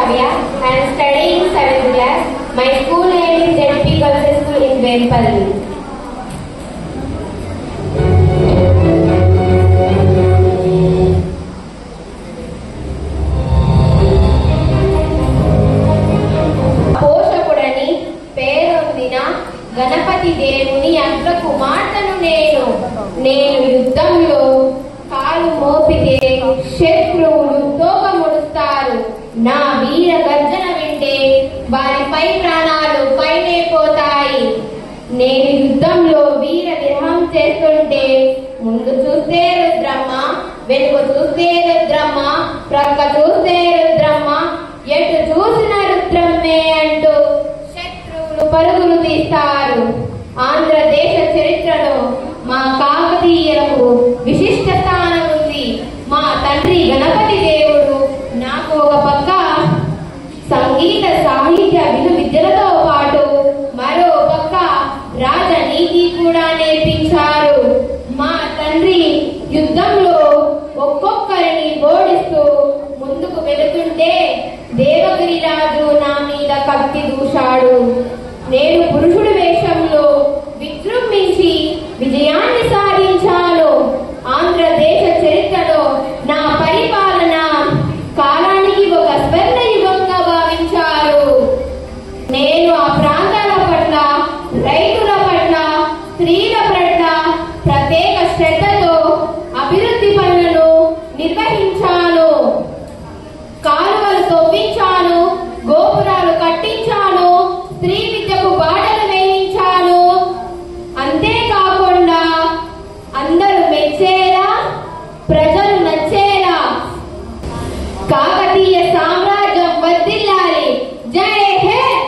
Kavya. I am studying 7th class. My school name is ZP Girls School in Velpalli. పోషకుడని పేరొందిన గణపతి దేవుని అగ్ర కుమార్తెను నేను యుద్ధంలో కాలు మోపితే శత్రువులు తోకముడుస్తారు. నా వీర గర్జన వింటే వారిపై ప్రాణాలు పైనే పోతాయి. నేను యుద్ధంలో వీర విరహం చేస్తుంటే ముందు చూస్తే రుద్రమ్మ, వెనుక చూస్తే రుద్రమ్మ, ప్రక్క చూస్తే రుద్రమ్మ, ఎటు చూసిన రుద్రమ్మే అంటూ శత్రువులు పరుగులు తీస్తారు. ఆంధ్రదేశ చరిత్రలో మా కాకతీయులకు విశిష్ట స్థానం ఉంది. మా తండ్రి గణపతి దేవుడు నాకు ఒక పక్క సంగీత సాహిత్య విద్యలతో పాటు మరో పక్క రాజనీతి కూడా నేర్పించారు. మా తండ్రి యుద్ధంలో ఒక్కొక్కరిని ఓడిస్తూ ముందుకు వెళుతుంటే దేవగిరి రాజు నా మీద కత్తి దూశాడు. నేను పురుషుడి వేషంలో విజృంభించి విజయాన్ని సాధించాను. ఆంధ్రదేశ చరిత్రలో నా పరిపాలన కాలానికి ఒక స్వర్ణ యుగంగా భావించారు. నేను ఆ ప్రాంతాల పట్ల, రైతుల పట్ల, స్త్రీల పట్ల ప్రత్యేక శ్రద్ధతో అభివృద్ధి పనులను నిర్వహించాను. కాలువలు తవ్వించాను, గోపురాలు కట్టించాను, స్త్రీ విద్యకు బాటలు వేయించాను. అంతేకాకుండా అందరూ మెచ్చేలా, ప్రజలు నచ్చేలా కాకతీయ సామ్రాజ్యం వర్ధిల్లాలి. జై హింద్.